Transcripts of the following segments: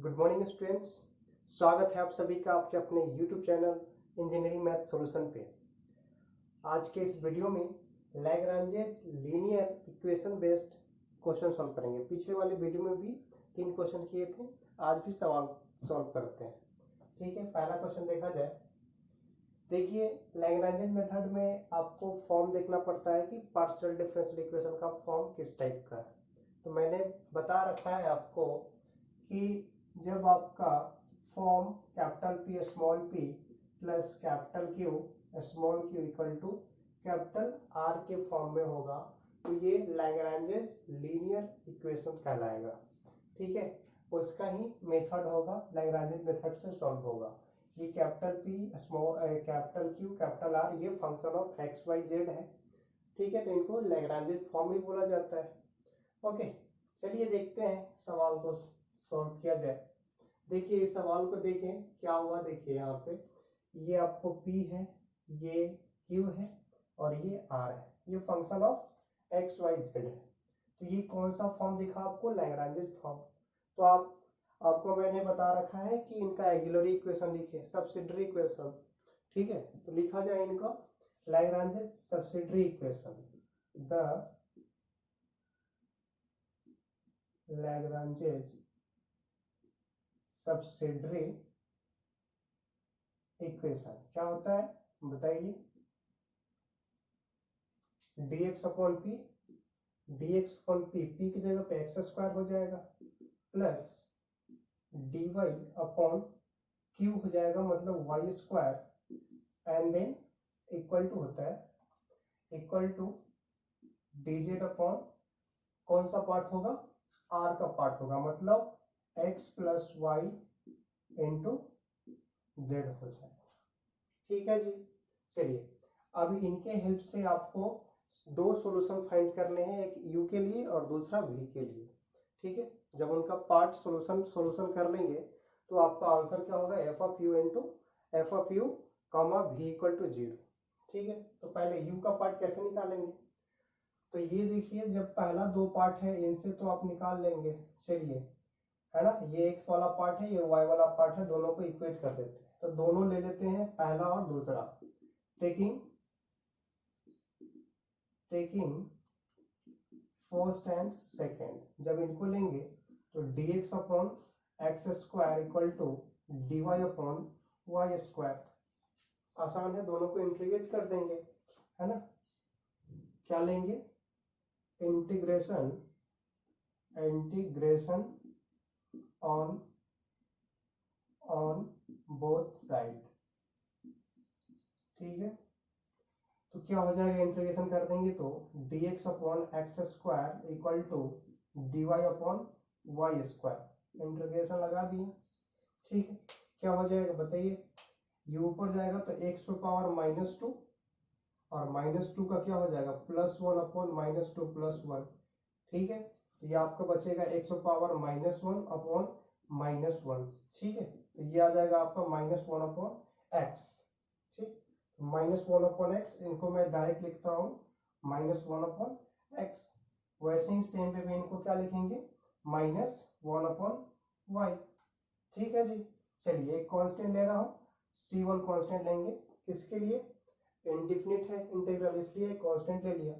Good morning students. स्वागत है आप सभी का आपके अपने YouTube channel engineering math solution पे। आज के इस वीडियो में Lagrange's linear equation based question solve करेंगे। पिछले वाले वीडियो में भी 3 क्वेश्चन किए थे, आज भी सवाल सॉल्व करते हैं। ठीक है, पहला क्वेश्चन देखा जाए। देखिए, लैग्रांजेज मेथड में आपको फॉर्म देखना पड़ता है कि पार्शियल डिफरेंशियल इक्वेशन का फॉर्म किस टाइप का है। तो मैंने बता रखा है आपको कि जब आपका form capital P small p plus capital Q small q equal to capital R के फॉर्म में होगा तो ये लैग्रांजेज लीनियर इक्वेशन कहलाएगा। ठीक है, उसका ही मेथड होगा, लैग्रांजेज मेथड से सॉल्व होगा। ये capital P small capital Q capital R ये function of x Y Z है। ठीक है, तो इनको लैग्रांजेज फॉर्म भी बोला जाता है। ओके, चलिए देखते हैं सवाल को सॉल्व किया जाए। देखिए इस सवाल को देखें क्या हुआ। देखिए यहाँ पे ये आपको P है, ये Q है और ये R है। ये function of x Y Z है। तो ये कौन सा फॉर्म दिखा आपको? Lagrange's form. तो आपको मैंने बता रखा है कि इनका ऑक्सिलरी इक्वेशन लिखे, सब्सिडियरी इक्वेशन। ठीक है, तो लिखा जाए इनको Lagrange's subsidiary equation. The Lagrange's subsidiary equation क्या होता है बताइए? dx upon p, dx upon p की जगह पे एक्स स्क्वायर हो जाएगा प्लस dy अपॉन q हो जाएगा, मतलब Y square and then equal to होता है इक्वल टू dz अपॉन कौन सा पार्ट होगा? r का पार्ट होगा, मतलब x plus Y into Z हो जाएगा। ठीक है जी। चलिए अब इनके हेल्प से आपको 2 सॉल्यूशन फाइंड करने हैं, एक u के लिए और दूसरा v के लिए। ठीक है, जब उनका पार्ट सॉल्यूशन कर लेंगे तो आपका आंसर क्या होगा? F of U into F of U comma v equal to 0। ठीक है, तो पहले u का पार्ट कैसे निकालेंगे? तो ये देखिए, जब पहला 2 पार्ट है इनसे तो आप निकाल लेंगे। चलिए, है ना, ये x वाला पार्ट है, ये y वाला पार्ट है, दोनों को इक्वेट कर देते हैं। तो दोनों ले लेते हैं, पहला और दूसरा। टेकिंग फर्स्ट एंड सेकेंड, जब इनको लेंगे तो dx upon x square equal to dy upon Y square. आसान है, दोनों को इंटीग्रेट कर देंगे, है ना। क्या लेंगे? Integration on both side. ठीक है, तो क्या हो जाएगा? इंटीग्रेशन कर देंगे तो dx upon x square equal to dy upon Y square. Integration लगा दिए। ठीक है, क्या हो जाएगा बताइए? ये ऊपर जाएगा तो x पे पावर -2 और -2 का क्या हो जाएगा? +1 अपॉन -2 +1। ठीक है, तो ये आपका बचेगा x पे पावर -1 अपॉन -1। ठीक है, तो ये आ जाएगा आपका -1 अपॉन x। ठीक, -1 अपॉन x, इनको मैं डायरेक्ट लिखता हूँ -1 अपॉन x। वैसे ही सेम वे में इनको क्या लिखेंगे? -1 अपॉन y। ठीक है जी। चलिए एक कांस्टेंट ले रहा हूँ, c1 कांस्टेंट लेंगे। किसके लिए? इंडिफिनिट है इंटीग्रल, इसलिए कांस्टेंट ले लिया।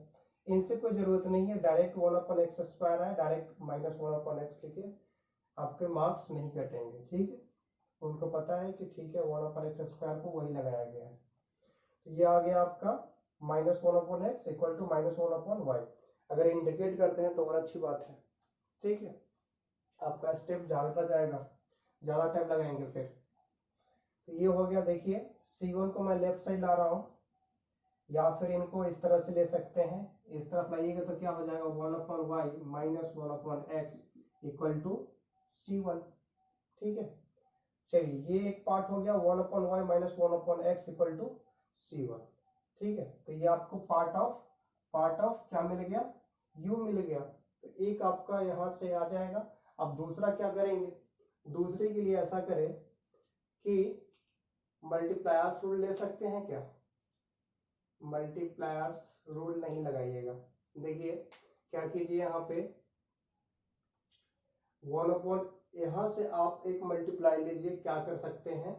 इनसे कोई जरूरत नहीं है, डायरेक्ट 1 अपॉन एक्स स्क्वायर है, डायरेक्ट -1 अपॉन एक्स लिखिए, आपके मार्क्स नहीं कटेंगे। ठीक है, उनको पता है कि ठीक है 1 अपॉन एक्स स्क्वायर को वही लगाया गया है। तो ये आ गया आपका -1 upon X equal to -1 upon Y. अगर इंडिकेट करते हैं तो और अच्छी बात है। ठीक है, आपका स्टेप ज्यादा जाएगा, ज्यादा टाइम लगाएंगे फिर। तो ये हो गया। देखिए C1 को मैं लेफ्ट साइड ला रहा हूँ, या फिर इनको इस तरह से ले सकते हैं, इस तरफ लाइएगा तो क्या हो जाएगा? 1 upon Y -1 upon X equal to C1। ठीक है, चलिए ये एक पार्ट हो गया, 1 upon Y -1 upon X equal to C1। ठीक है, तो ये आपको पार्ट ऑफ क्या मिल गया? u मिल गया। तो एक आपका यहां से आ जाएगा। अब दूसरा क्या करेंगे? दूसरे के लिए ऐसा करें कि मल्टीप्लायर्स रूल ले सकते हैं क्या? मल्टीप्लायर्स रूल नहीं लगाइएगा। देखिए क्या कीजिए, यहाँ पे 1 अपॉन यहां से आप एक मल्टीप्लाई लीजिए, क्या कर सकते हैं,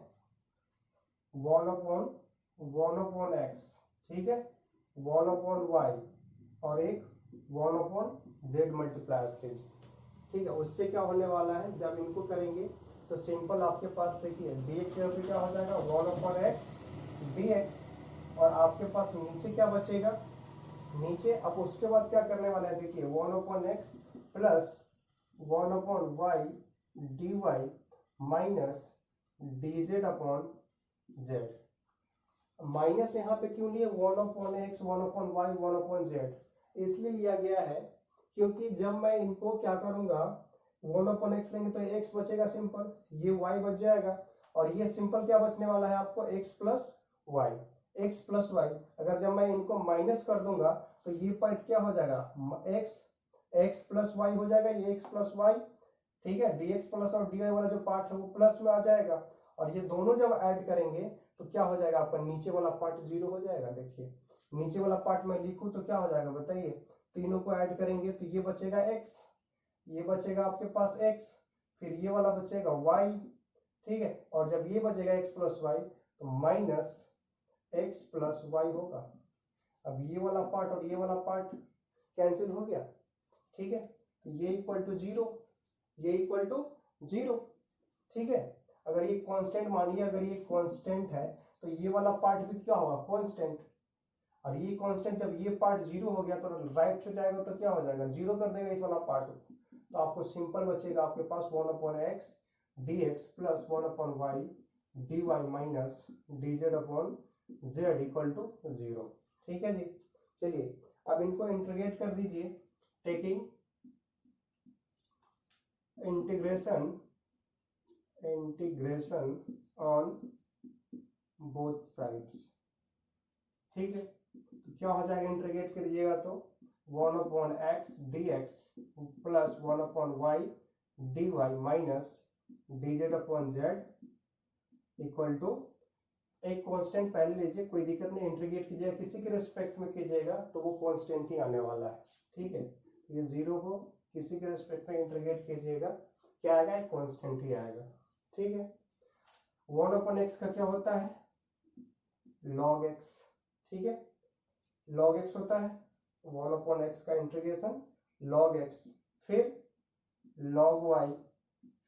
1/x, ठीक है, 1/y और एक 1/z मल्टीप्लायर्स लीजिए, ठीक है। उससे क्या होने वाला है, जब इनको करेंगे तो सिंपल आपके पास देखिए dx पे क्या हो जाएगा 1/x dx, और आपके पास नीचे क्या बचेगा, नीचे अब उसके बाद क्या करने वाला है, देखिए 1/x plus 1/y dy minus dz upon z। Minus यहाँ पे क्यों लिए, 1/x 1/y 1/z इसलिए लिया गया है क्योंकि जब मैं इनको क्या करूंगा 1/x लेंगे तो x बचेगा सिंपल, ये y बच जाएगा, और ये सिंपल क्या बचने वाला है आपको x plus Y, x plus Y. अगर जब मैं इनको माइनस कर दूंगा तो ये पार्ट क्या हो जाएगा, x प्लस वाई हो जाएगा, ये x प्लस वाई, ठीक है, dx प्लस और dy वाला जो पार्ट है वो प्लस में आ जाएगा, और ये दोनों जब ऐड करेंगे तो क्या हो जाएगा आपका, नीचे वाला पार्ट जीरो हो जाएगा। देखिए नीचे वाला पार्ट में लिखूं तो क्या हो जाएगा बताइए, तीनों को ऐड करेंगे तो ये बचेगा x, ये बचेगा आपके पास x, फिर ये वाला बचेगा y, ठीक है, और जब ये बचेगा x प्लस वाई तो माइनस x प्लस वाई होगा। अब ये वाला पार्ट और ये वाला पार्ट कैंसिल हो गया, ठीक है, तो ये इक्वल टू जीरो, ये इक्वल टू जीरो, ठीक है। अगर ये कांस्टेंट मानिए, अगर ये कांस्टेंट है तो ये वाला पार्ट भी क्या होगा, कांस्टेंट, और ये कांस्टेंट जब ये पार्ट जीरो हो गया तो राइट से जाएगा तो क्या हो जाएगा, जीरो कर देगा इस वाला पार्ट, तो आपको सिंपल बचेगा आपके पास 1/x dx plus 1/y dy minus dz upon z equal to zero, ठीक है जी। चलिए अब इनको इंटीग्रेट कर दीजिए, taking integration on both sides, ठीक है, तो क्या हो जाएगा, इंटीग्रेट करिएगा तो 1/x dx plus 1/y dy minus dz upon z equal to, एक कांस्टेंट पहले लीजिए, कोई दिक्कत नहीं, इंटीग्रेट कीजिएगा किसी के रिस्पेक्ट में कीजिएगा तो वो कांस्टेंट ही आने वाला है, ठीक है, ये जीरो को किसी के रिस्पेक्ट में इंटीग्रेट कीजिएगा क्या आएगा, एक कांस्टेंट ही आएगा, ठीक है। 1/x का क्या होता है, log x, ठीक है, log x होता है, 1/x का इंटीग्रेशन log x, फिर log y,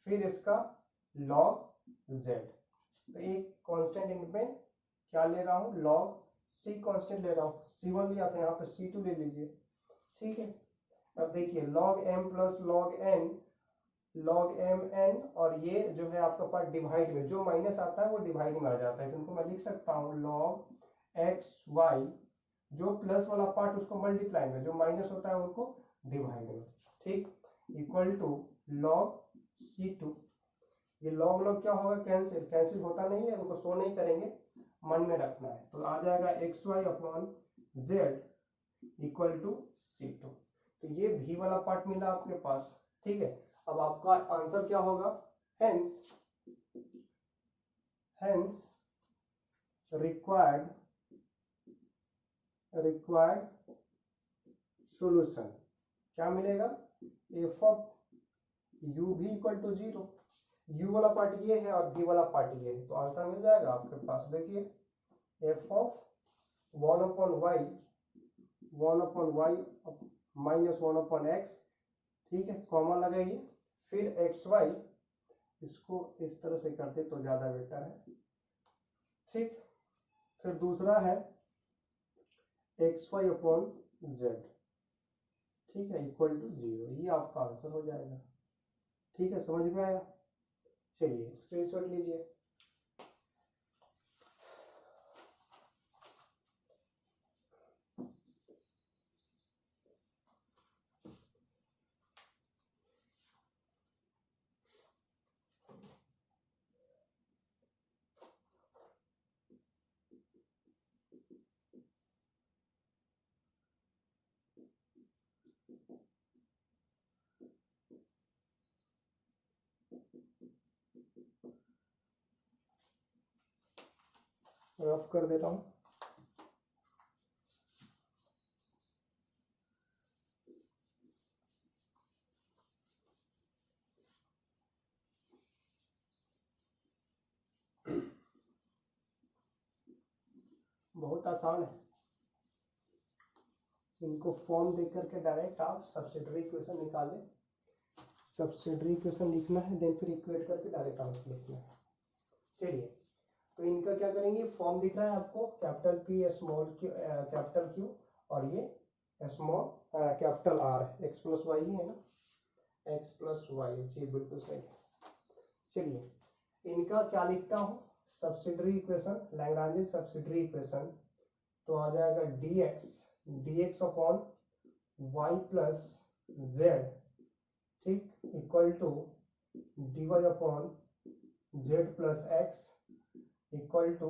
फिर इसका log z, तो एक कांस्टेंट इनमें क्या ले रहा हूं, log c कांस्टेंट ले रहा हूं, c1 लिया था यहाँ पे c2 ले लीजिए, ठीक है। अब देखिए log m plus log m n, और ये जो है आपका पार्ट डिवाइड में, जो माइनस आता है वो डिवाइड में आ जाता है, तो इनको मैं लिख सकता हूँ log x y, जो प्लस वाला पार्ट उसको मल्टीप्लाई में, जो माइनस होता है उनको डिवाइड में, ठीक, इक्वल टू log c2, ये log log क्या होगा, कैंसिल, कैंसिल होता नहीं है, उनको शो नहीं करेंगे, मन में रखना है, तो आ जाएगा xy upon z equal to c2, तो ये भी वाला पार्ट मिला आपके पास, ठीक है। अब आपका आंसर क्या होगा, हेंस रिक्वायर्ड सॉल्यूशन क्या मिलेगा, एफ ऑफ u भी इक्वल टू जीरो, u वाला पार्ट ये है और v वाला पार्ट ये है, तो आंसर मिल जाएगा आपके पास, देखिए F of 1/y minus 1/x, ठीक है, कॉमा लगाइए, फिर xy, इसको इस तरह से करते तो ज्यादा बेटर है, ठीक, फिर दूसरा है xy अपॉन z, ठीक है, इक्वल टू जीरो, ये आपका आंसर हो जाएगा, ठीक है, समझ में आया। चलिए स्क्रीनशॉट लीजिए, रफ कर देता हूँ, बहुत आसान है, इनको फॉर्म देख करके डायरेक्ट आप सब्सिडरी इक्वेशन निकालें। सब्सिडरी इक्वेशन लिखना है, देन फिर इक्वेट करके डायरेक्ट आंसर लिखना है। चलिए, तो इनका क्या करेंगे, फॉर्म दिख रहा है आपको, capital P small Q capital Q और ये small capital R, X plus Y है ना, एक्स प्लस वाई, जी बिल्कुल सही। चलिए, इनका क्या लिखता हूँ, subsidiary equation, Lagrange subsidiary equation, तो आ जाएगा dx upon y plus Z, ठीक, equal to dy upon z plus x equal to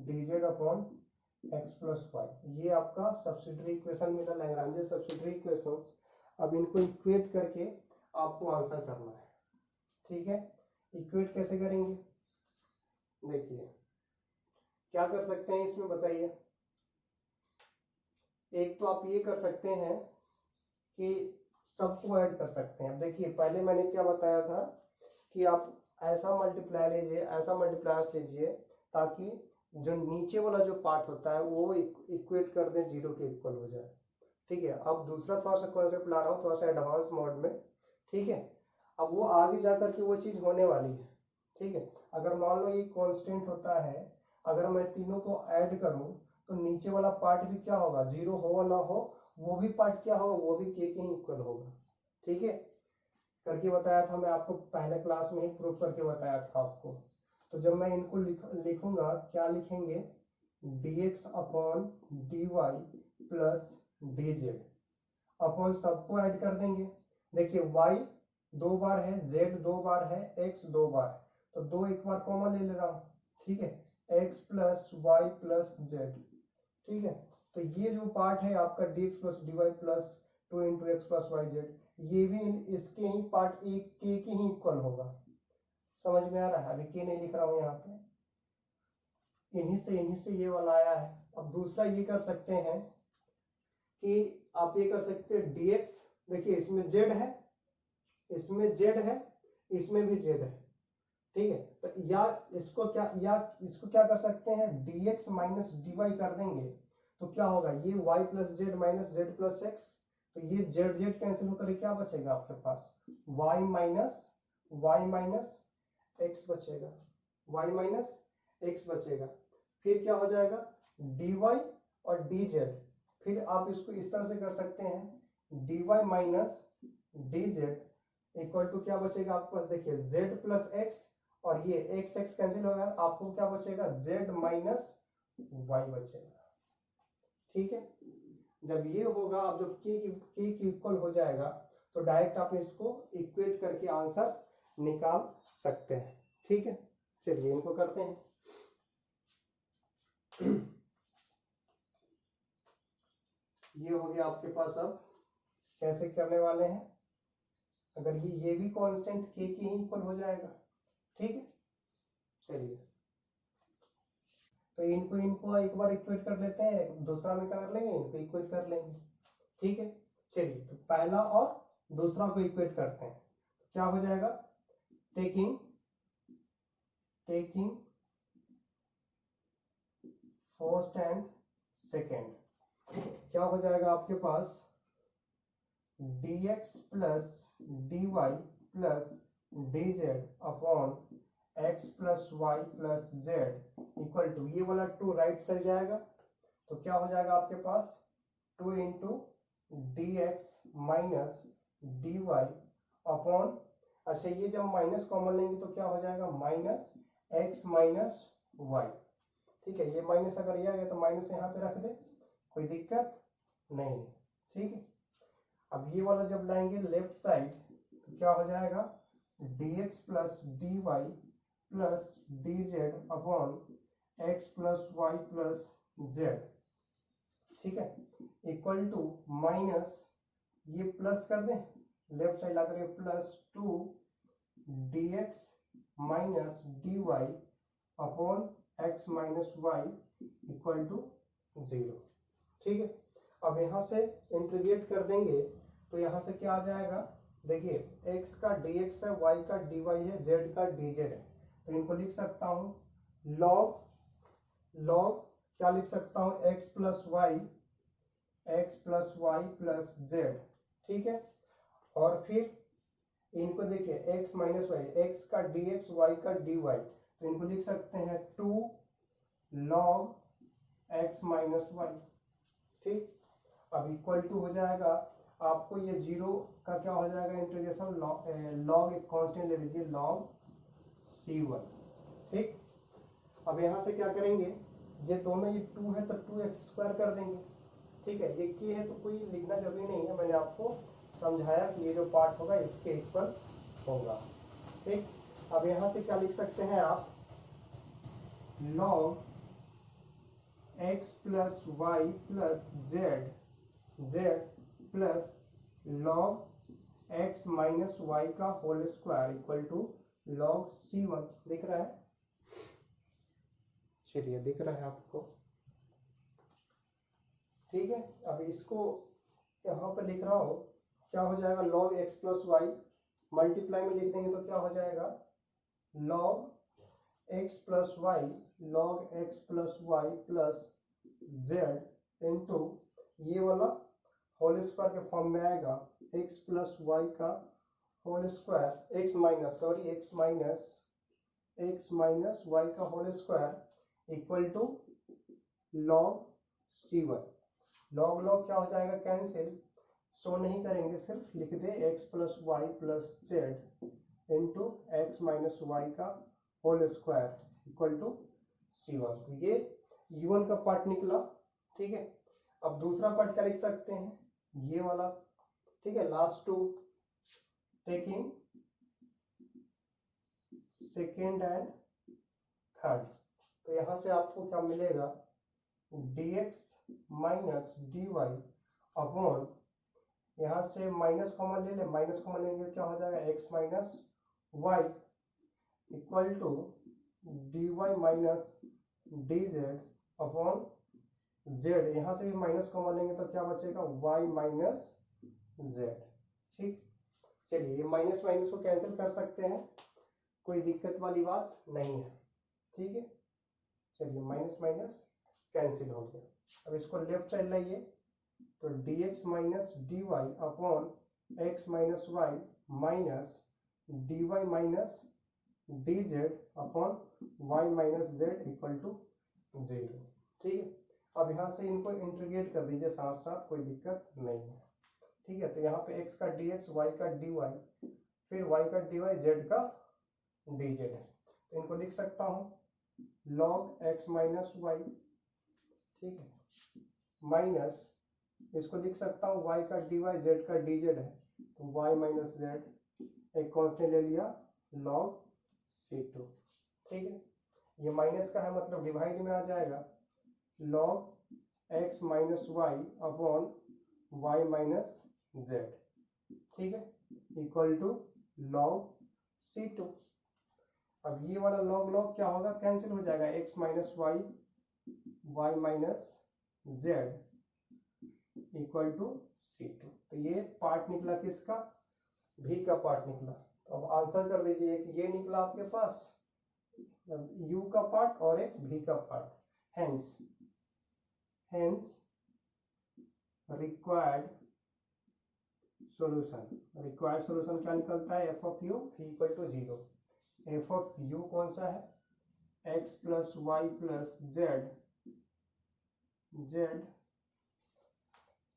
dz upon x plus y. ये आपका सब्सिडरी इक्वेशन मिला, लैग्रांज सब्सिडरी इक्वेशन। अब इनको इक्वेट करके आपको आंसर करना है, ठीक है। इक्वेट कैसे करेंगे, देखिए क्या कर सकते हैं इसमें बताइए। एक तो आप ये कर सकते हैं कि सबको ऐड कर सकते हैं। अब देखिए, पहले मैंने क्या बताया था कि आप ऐसा मल्टीप्लाई लीजिए, ऐसा मल्टीप्लायर्स लीजिए ताकि जो नीचे वाला जो पार्ट होता है वो इक्वेट कर दें, जीरो के इक्वल हो जाए, ठीक है। अब दूसरा थोड़ा सा कॉन्सेप्ट ला रहा हूँ, थोड़ा सा एडवांस मोड में, ठीक है। अब वो आगे जा करके वो चीज़ होने वाली है, ठीक है। अगर मान लो ये कांस्टेंट होता है, अगर मैं तीनों को ऐड करूं तो नीचे वाला पार्ट भी क्या होगा, जीरो हो ना हो, वो भी पार्ट क्या होगा, वो भी के ही इक्वल होगा, ठीक है। करके बताया था मैं आपको, पहले क्लास में ही प्रूव करके बताया था आपको। तो जब मैं इनको लिखूंगा, क्या लिखेंगे, dx upon dy plus dz upon सबको ऐड कर देंगे। देखिए y 2 बार है, z 2 बार है, x 2 बार है, तो 2 एक बार कॉमन ले ले रहा हूँ, ठीक है, x plus Y plus Z, ठीक है। तो ये जो पार्ट है आपका dx plus dy plus 2 into X plus Y Z, ये भी इसके ही पार्ट एक के ही इक्वल होगा। समझ में आ रहा है, अभी के नहीं लिख रहा हूँ यहाँ पे, इन्हीं से ये वाला आया है। अब दूसरा ये कर सकते हैं कि आप ये कर सकते हैं dx, देखिए इसमें z है, इसमें z है, इसमें भी z है, ठीक है। तो या इसको क्या कर सकते हैं, dx माइनस dy कर देंगे, तो क्या होगा, ये y plus Z minus Z plus x, तो ये जेड जेड कैंसिल होकर क्या बचेगा आपके पास, y माइनस एक्स बचेगा, y माइनस एक्स बचेगा। फिर क्या हो जाएगा, dy और dz, फिर आप इसको इस तरह से कर सकते हैं, dy minus dz equal to क्या बचेगा आपके पास, देखिए z प्लस एक्स और ये x x कैंसिल होगा, आपको क्या बचेगा, z माइनस y बचेगा, ठीक है। जब ये होगा, अब जब k की इक्वल हो जाएगा तो डायरेक्ट आप इसको इक्वेट करके आंसर निकाल सकते हैं, ठीक है। चलिए इनको करते हैं। ये हो गया आपके पास। अब कैसे करने वाले हैं, अगर ये भी कांस्टेंट k की ही इक्वल हो जाएगा, ठीक है। चलिए, तो इनको एक बार इक्वेट कर लेते हैं, दूसरा में कर लेंगे, इनको इक्वेट कर लेंगे, ठीक है। चलिए, तो पहला और दूसरा को इक्वेट करते हैं, क्या हो जाएगा, टेकिंग फर्स्ट एंड सेकेंड, क्या हो जाएगा आपके पास, dx plus dy plus dz upon x plus Y plus Z equal to, ये वाला 2 राइट साइड जाएगा, तो क्या हो जाएगा आपके पास, 2 into dx minus dy upon, अच्छा ये जब माइनस कॉमन लेंगे तो क्या हो जाएगा, माइनस x माइनस वाई, ठीक है। ये माइनस अगर ये आ गया तो माइनस यहाँ पे रख दे, कोई दिक्कत नहीं, ठीक है। अब ये वाला जब लाएंगे लेफ्ट साइड तो क्या हो जाएगा, dx plus dy plus dz upon x plus Y plus Z, ठीक है, इक्वल टू माइनस, ये प्लस कर दें, लेफ्ट साइड लाकर के plus 2 dx minus dy upon x minus Y equal to 0, ठीक है। अब यहाँ से इंटीग्रेट कर देंगे तो यहाँ से क्या आ जाएगा, देखिए x का dx है, y का dy है, z का dz है, तो इनको लिख सकता हूँ log क्या लिख सकता हूँ, X plus Y plus Z, ठीक है। और फिर इनको देखिए x माइनस वाई, एक्स का dx y का dy, तो इनको लिख सकते हैं 2 log x माइनस वाई, ठीक। अब इक्वल टू हो जाएगा, आपको ये जीरो का क्या हो जाएगा इंटीग्रेशन, लॉग एक कांस्टेंट ले लीजिए log c1, ठीक। अब यहाँ से क्या करेंगे, ये दोनों ये 2 है तो 2x² कर देंगे, ठीक है। ये k है तो कोई लिखना जरूरी नहीं है, मैंने आपको समझाया कि ये जो पार्ट होगा इसके इक्वल होगा, ठीक। अब यहाँ से क्या लिख सकते हैं आप, log x plus Y plus z plus log x minus Y का whole square equal to log c1, दिख रहा है, चलिए दिख रहा है आपको, ठीक है। अब इसको यहाँ पर लिख रहा हूँ, क्या हो जाएगा, log x plus y multiply में लिख देंगे तो क्या हो जाएगा, log x plus Y plus Z into ये वाला होल स्क्वायर के फॉर्म में आएगा, x प्लस वाई का whole square, x minus Y का whole square equal to log c1। log क्या हो जाएगा, कैंसिल, शो नहीं करेंगे, सिर्फ लिख दे x plus Y plus Z into x minus Y का whole square equal to c1। ये u1 का पार्ट निकला, ठीक है। अब दूसरा पार्ट क्या लिख सकते हैं, ये वाला, ठीक है, last two taking second and third, तो यहां से आपको क्या मिलेगा, dx माइनस dy अपॉन, यहां से माइनस कॉमन ले ले, माइनस कॉमन लेंगे क्या हो जाएगा, x minus Y equal to dy minus dz upon z, यहां से भी माइनस कॉमन लेंगे तो क्या बचेगा, y माइनस z, ठीक। चलिए ये माइनस माइनस को कैंसिल कर सकते हैं, कोई दिक्कत वाली बात नहीं है, ठीक है। चलिए माइनस माइनस कैंसिल हो गया। अब इसको लेफ्ट साइड लाइए, तो dx minus dy upon x minus Y minus dy minus dz upon y minus z equal to 0, ठीक है। अब यहाँ से इनको इंटीग्रेट कर दीजिए साथ साथ, कोई दिक्कत नहीं है, ठीक है। तो यहाँ पे x का dx, y का dy, फिर y का dy, z का dz है, तो इनको लिख सकता हूँ log x माइनस वाई, ठीक है, माइनस इसको लिख सकता हूँ y का dy, z का dz है, तो y माइनस z एक कांस्टेंट ले लिया log c2, ठीक है। ये माइनस का है मतलब डिवाइड में आ जाएगा, log x minus Y upon y minus z, ठीक है, इक्वल टू log c2। अब ये वाला log क्या होगा, कैंसिल हो जाएगा, x minus Y y minus z equal to c2। तो ये पार्ट निकला किसका, v का पार्ट निकला। तो अब आंसर कर दीजिए, एक ये निकला आपके पास u का पार्ट और एक v का पार्ट, हेंस रिक्वायर्ड सॉल्यूशन क्या निकलता है, f of u equal to 0। f of u कौन सा है, x plus Y plus Z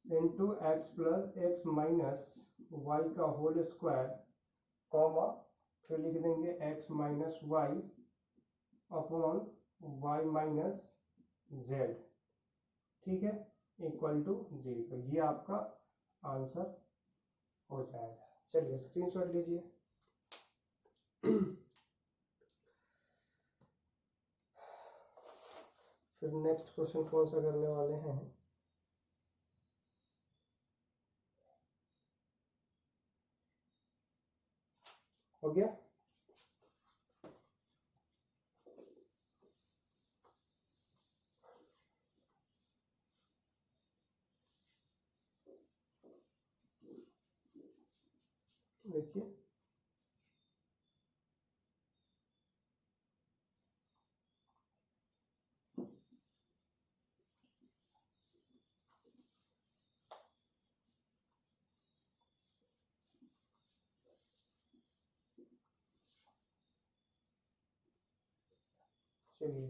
into x minus Y का होल स्क्वायर, कॉमा फिर लिख देंगे x minus Y upon Y minus Z, ठीक है, इक्वल टू 0। ये आपका आंसर हो जाएगा। चलिए स्क्रीनशॉट लीजिए। फिर नेक्स्ट क्वेश्चन कौन सा करने वाले हैं, हो गया, देखिए चलिए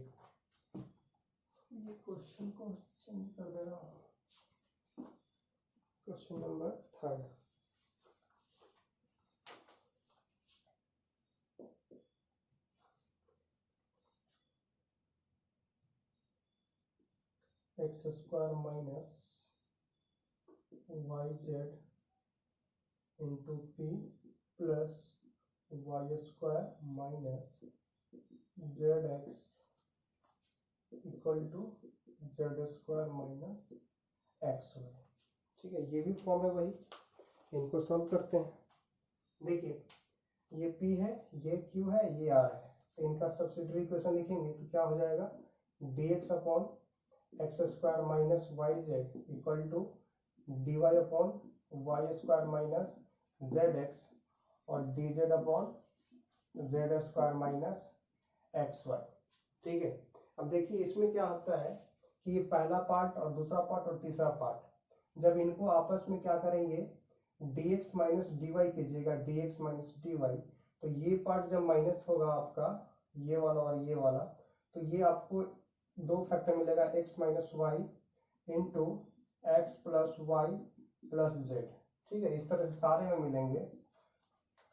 ये क्वेश्चन को चेंज कर दे रहा हूँ। Question number 3 X square minus Y Z into P plus Y square minus Z X equal to Z square minus X Y. ठीक है, ये भी फॉर्म है वही, इनको सॉल्व करते हैं। देखिए ये P है, ये Q है, ये R है, तो इनका सब्सिट्यूट इक्वेशन लिखेंगे तो क्या हो जाएगा, dx upon x square minus Y Z equal to dy upon Y square minus Z X और dz upon Z square minus X Y. ठीक है, अब देखिए इसमें क्या होता है कि ये पहला पार्ट और दूसरा पार्ट और तीसरा पार्ट, जब इनको आपस में क्या करेंगे dx माइनस dy कीजिएगा, dx माइनस dy, तो ये पार्ट जब माइनस होगा आपका ये वाला और ये वाला, तो ये आपको दो फैक्टर मिलेगा x minus Y into X plus Y plus Z. ठीक है, इस तरह से सारे में मिलेंगे।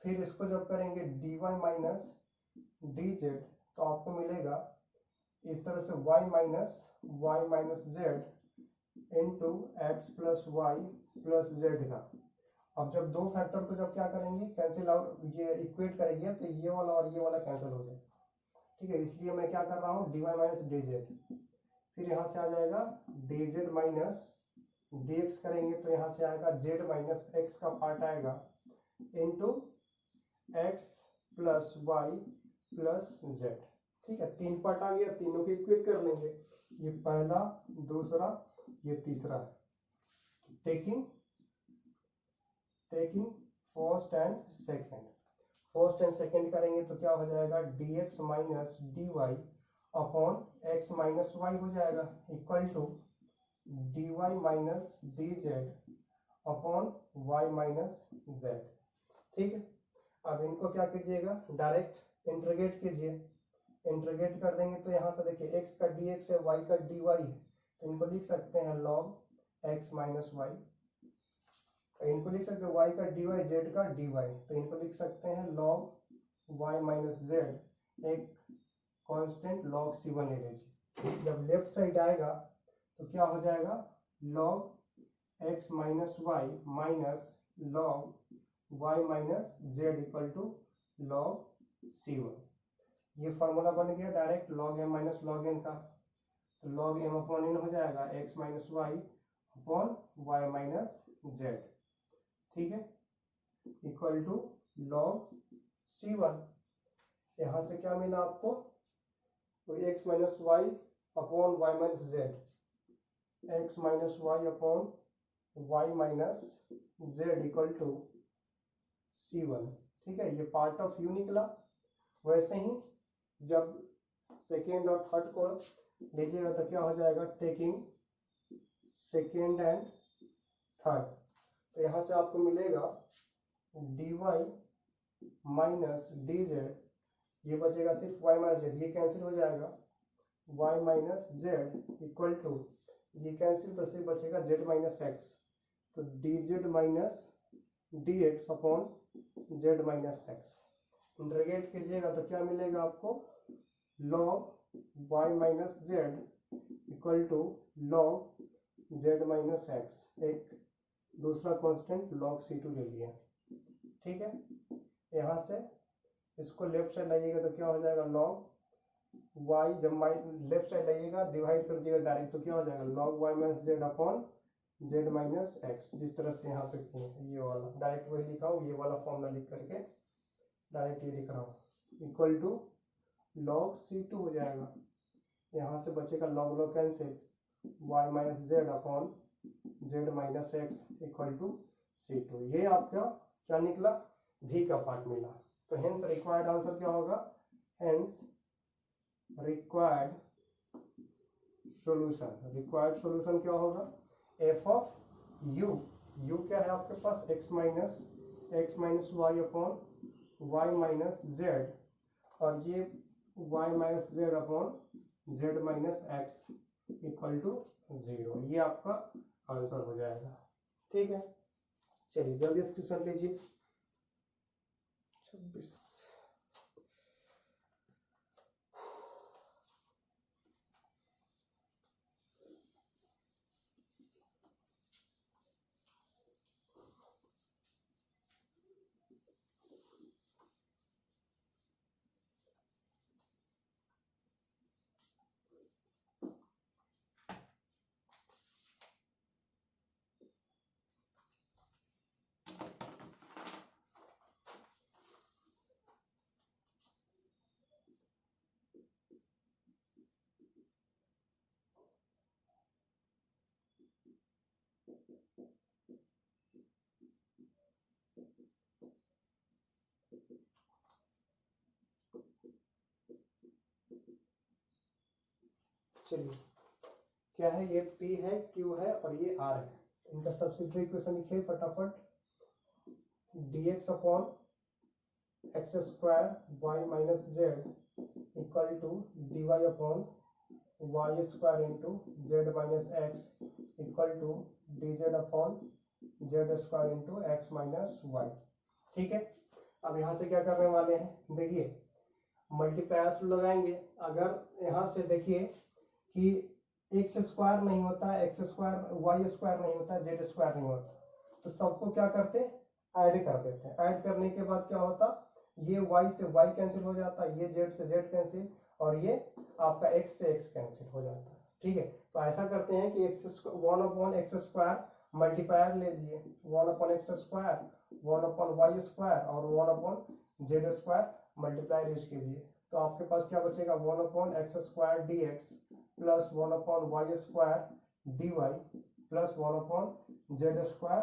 फिर इसको जब करेंगे dy माइनस dz तो आपको मिलेगा इस तरह से y minus Z into X plus Y plus Z का। अब जब दो फैक्टर को जब क्या करेंगे कैंसिल आउट, ये इक्वेट करेंगे तो ये वाला और ये वाला कैंसिल हो जाएगा। ठीक है, इसलिए मैं क्या कर रहा हूँ dy माइनस dz, फिर यहाँ से आ जाएगा dz माइनस dx करेंगे तो यहाँ से आएगा z माइनस x का पार्ट आएगा into x plus Y plus z। ठीक है, तीन पार्ट आ गया, तीनों को इक्वेट कर लेंगे, ये पहला दूसरा ये तीसरा, taking first and second. First and second करेंगे तो क्या हो जाएगा dx minus dy upon x minus Y हो जाएगा equal to dy minus dz upon y minus z। ठीक है, अब इनको क्या कीजिएगा डायरेक्ट इंटीग्रेट कीजिए, इंटीग्रेट कर देंगे तो यहाँ से देखिए x का dx है, y का dy है, तो इनको लिख सकते हैं log x माइनस वाई, इनको लिख सकते हैं y का dy z का dy, तो इनको लिख सकते हैं log y माइनस z, एक कांस्टेंट log c1 ले लीजिए। जब लेफ्ट साइड आएगा तो क्या हो जाएगा log x minus Y minus log y minus z equal to log c1। ये फॉर्मूला बन गया direct log m minus log n का, तो log m अपॉन n हो जाएगा x minus Y upon y minus z। ठीक है, equal to log c1। यहाँ से क्या मिला आपको, तो x minus Y upon Y minus Z, x minus Y upon Y minus Z equal to c1। ठीक है, ये पार्ट ऑफ यू निकला। वैसे ही जब सेकेंड और थर्ड को लीजिएगा तो क्या हो जाएगा टेकिंग सेकेंड एंड थर्ड, तो यहाँ से आपको मिलेगा dy माइनस dz, ये बचेगा सिर्फ y माइनस जेड, ये कैंसिल हो जाएगा y minus Z equal to, ये कैंसिल तो सिर्फ बचेगा z माइनस एक्स, तो dz minus dx upon z minus X. Integrate कीजिएगा तो क्या मिलेगा आपको log y minus Z equal to log z minus X, एक दूसरा कांस्टेंट log c2 ले लिया। ठीक है, यहाँ से इसको लेफ्ट साइड लाइएगा तो क्या हो जाएगा log y, जब लेफ्ट साइड लाइएगा डिवाइड कर दिएगा डायरेक्ट तो क्या हो जाएगा log y minus Z upon z minus x, जिस तरह से यहाँ पे किए ये वाला डायरेक्ट वही लिखा हूँ, ये वाला फॉर्मूला लिख करके डायरेक्ट ये लिख रहा हूँ इक्वल टू log c2 हो जाएगा। यहाँ से बचेगा log log cancel, y minus Z upon z minus x equal to c2। ये आपका क्या निकला, v का पार्ट मिला। तो हेंस रिक्वायर्ड आंसर क्या होगा, हेंस रिक्वायर्ड सॉल्यूशन क्या होगा, f ऑफ u क्या है आपके पास x minus Y upon Y minus z, और ये y minus Z upon z minus x equal to 0। ये आपका आंसर हो जाएगा। ठीक है, चलिए जल्दी स्क्रीनशॉट लीजिए। 26। चलिए क्या है, ये P है, Q है और ये R है। इनका सब्स्टिट्यूट इक्वेशन लिखिए फटाफट। dx upon x square y minus Z equal to dy upon Y square into z minus x equal to dz upon Z square into x minus y. ठीक है, अब यहाँ से क्या करने वाले हैं, देखिए मल्टीप्लायर्स लगाएंगे। अगर यहाँ से देखिए कि एक्स स्क्वायर नहीं होता, एक्स स्क्वायर वाई स्क्वायर नहीं होता, जेड स्क्वायर नहीं होता, तो सबको क्या करते ऐड कर देते हैं। ऐड करने के बाद क्या होता, ये वाई से वाई कैंसिल हो जाता है, ये जेड से जेड कैंसिल, और ये आपका एक्स से एक्स कैंसिल हो जाता है। ठीक है, तो ऐसा करते हैं कि x 1 upon x square multiplier ले लिए, 1 upon x square, 1 upon Y square और 1 upon Z square multiplier use कीजिए। तो आपके पास क्या बचेगा, 1 upon x square d x plus 1 upon Y square d y plus 1 upon Z square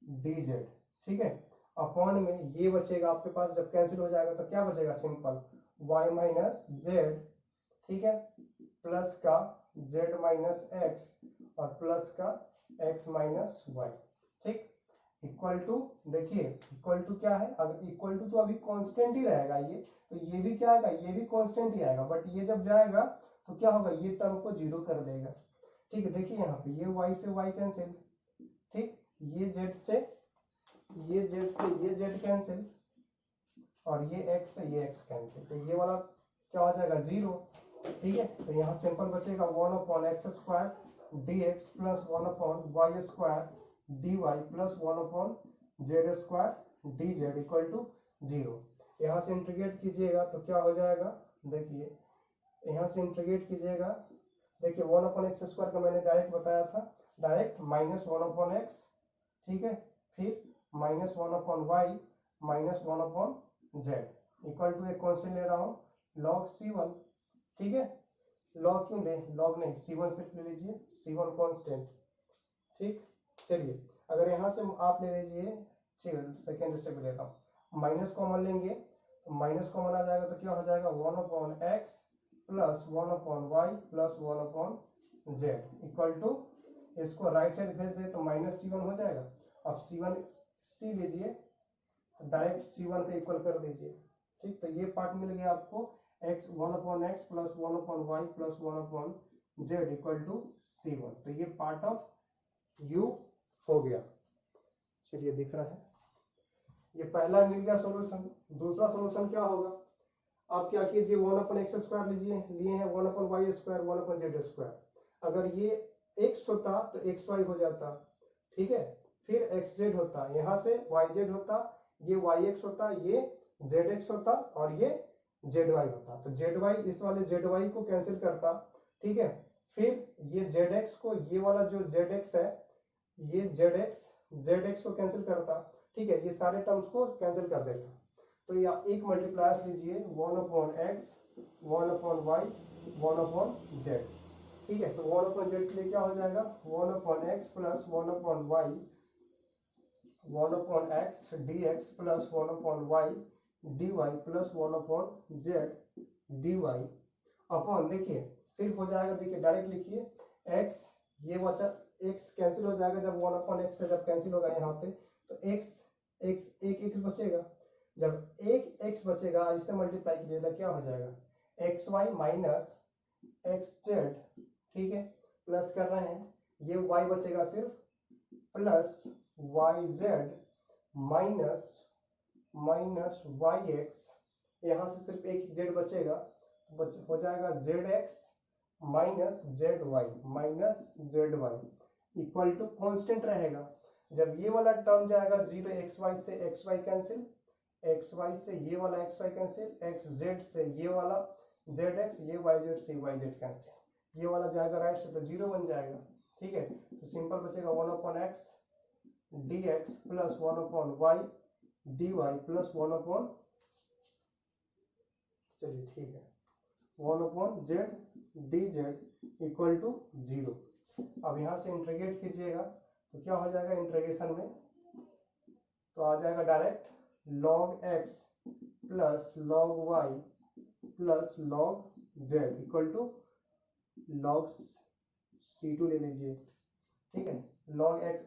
d z. ठीक है, अपॉन में ये बचेगा आपके पास, जब कैंसिल हो जाएगा तो क्या बचेगा, सिंपल y माइनस जेड, ठीक है, प्लस का z माइनस एक्स और प्लस का x माइनस वाई। ठीक, इक्वल टू, देखिए इक्वल टू क्या है, अगर इक्वल टू तो अभी कांस्टेंट ही रहेगा ये, तो ये भी क्या आएगा, ये भी कांस्टेंट ही आएगा, बट ये जब जाएगा तो क्या होगा, ये टर्म को जीरो कर देगा। ठीक है, देखिए यहाँ पे ये y से y कैंसिल, ठीक, ये z से ये z कैंसिल और ये x से ये x कैंसिल, तो ये वाला क्या हो जाएगा, जीरो। ठीक है, तो यहाँ सिंपल बचेगा 1 upon x square d x plus 1 upon Y square d y plus 1 upon Z square d z equal to 0। यहाँ से इंटीग्रेट कीजिएगा तो क्या हो जाएगा, देखिए यहाँ से इंटीग्रेट कीजिएगा, देखिए 1 अपॉन एक्स स्क्वायर का मैंने डायरेक्ट बताया था, डायरेक्ट माइनस 1 अपॉन एक्स, ठीक है, फिर minus 1 upon Y minus 1 upon z equal to एक कॉन्स्टेंट ले रहा हूँ लॉग C1। ठीक है, लॉग क्यों ले, लॉग नहीं C1 सिर्फ ले लीजिए, C1 कांस्टेंट। ठीक, चलिए अगर यहाँ से आप ले लीजिए, चलिए सेकेंड स्टेप ले रहा हूँ, माइनस कॉमन लेंगे तो माइनस कॉमन आ जाएगा, तो क्या हो जाएगा 1 upon x plus 1 upon y plus 1 upon z equal to, इसको राइट साइड भेज दे तो माइनस C1 हो जाएगा। अब C1 C लीजिए, डायरेक्ट C1 पे इक्वल कर दीजिए। ठीक, तो ये पार्ट मिल गया आपको, x 1 upon x plus 1 upon y plus 1 upon z equal to C1, तो ये पार्ट ऑफ u हो गया। चलिए दिख रहा है, ये पहला मिल गया सोल्यूशन। दूसरा सोल्यूशन क्या होगा, आप क्या कीजिए 1 अपॉन एक्स स्क्वायर लीजिए, लिए हैं 1 upon Y square 1 upon Z square. अगर ये x होता तो एक्स वाई हो जाता, ठीक है, फिर एक्स जेड होता, यहाँ से वाई जेड होता, ये वाई एक्स होता, ये जेड एक्स होता और ये जेड वाई होता, तो जेड वाई इस वाले जेड वाई को कैंसिल करता। ठीक है, फिर ये जेड एक्स को, ये वाला जो जेड एक्स है, ये जेड एक्स को कैंसिल करता। ठीक है, ये सारे टर्म्स को कैंसिल कर देता। तो ये एक मल्टीप्लायर्स लीजिए 1 upon x 1 upon Y 1 upon z. ठीक है, तो 1 अपॉन जेड के लिए क्या हो जाएगा, 1 upon x plus 1 upon Y 1 upon x d x plus 1 upon y d y plus 1 upon z d y upon, देखिए सिर्फ हो जाएगा, देखिए डायरेक्ट लिखिए x, ये बचा x कैंसिल हो जाएगा, जब 1 अपॉन एक्स से जब कैंसिल होगा यहाँ पे तो एक x बचेगा, जब एक x बचेगा इससे मल्टीप्लाई कीजिएगा क्या हो जाएगा, x y minus x z, ठीक है, प्लस कर रहे हैं, ये वाई बचेगा सिर्फ, plus Y z minus minus Y x, यहाँ से सिर्फ एक जेड बचेगा, तो हो जाएगा z x minus z y equal to constant रहेगा। जब ये वाला टर्म जाएगा जीरो, एक्स वाई से x y cancel, x y से ये वाला x y cancel, x z से ये वाला जेड एक्स, ये वाई जेड से वाई जेड कैंसिल, ये वाला जाएगा राइट से तो जीरो बन जाएगा, ठीक है। तो सिंपल बचेगा 1/x d x plus 1/y d y plus 1/, चलिए ठीक है, 1/z D z equal to 0। अब यहाँ से इंटीग्रेट कीजिएगा तो क्या हो जाएगा इंटीग्रेशन में, तो आ जाएगा direct log x plus log y plus log z equal to log c2 ले लीजिए, ठीक है, log x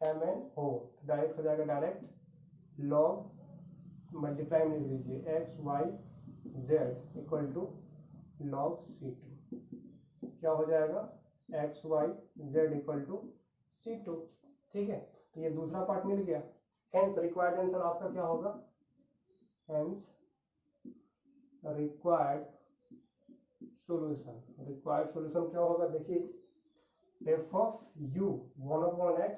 mn हो, डायरेक्ट हो जाएगा, डायरेक्ट log मल्टीप्लाई में ले लीजिए x y z equal to log c2, क्या हो जाएगा x y z equal to c2, ठीक है। तो ये दूसरा पार्ट मिल गया, हेंस रिक्वायर्ड आंसर आपका क्या होगा, हेंस रिक्वायर्ड सॉल्यूशन क्या होगा, देखिए f of u 1/x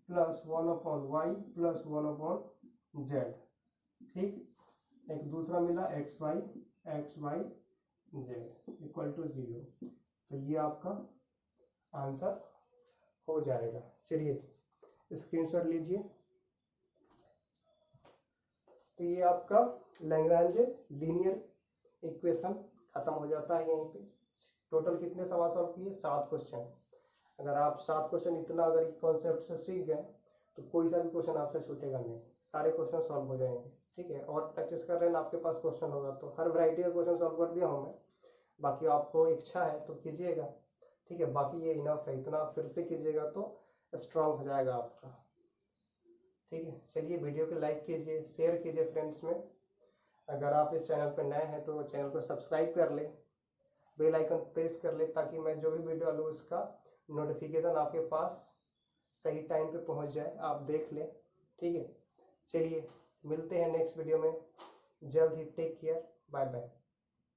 plus 1/y plus 1/z, ठीक, एक दूसरा मिला x y z equal to 0, तो ये आपका आंसर हो जाएगा। चलिए स्क्रीनशॉट लीजिए, तो ये आपका लैग्रेंज लीनियर इक्वेशन खत्म हो जाता है। यहीं पे टोटल कितने सवाल सॉल्व किए, 7 क्वेश्चन। अगर आप 7 क्वेश्चन इतना अगर कॉन्सेप्ट से सीख गए तो कोई सा भी क्वेश्चन आपसे छूटेगा नहीं, सारे क्वेश्चन सॉल्व हो जाएंगे, ठीक है। और प्रैक्टिस कर रहे हैं आपके पास क्वेश्चन होगा तो हर वैरायटी का क्वेश्चन सॉल्व कर दिया हूँ मैं, बाकी आपको इच्छा है तो कीजिएगा, ठीक है। बाकी ये इनफ है, इतना फिर से कीजिएगा तो स्ट्रांग हो जाएगा आपका, ठीक है। चलिए वीडियो को लाइक कीजिए, शेयर कीजिए फ्रेंड्स में। अगर आप इस चैनल पर नए हैं तो चैनल को सब्सक्राइब कर ले, बेल आइकन प्रेस कर ले, ताकि मैं जो भी वीडियो डालूँ उसका नोटिफिकेशन आपके पास सही टाइम पे पहुंच जाए, आप देख लें, ठीक है। चलिए मिलते हैं नेक्स्ट वीडियो में जल्द ही, टेक केयर, बाय बाय।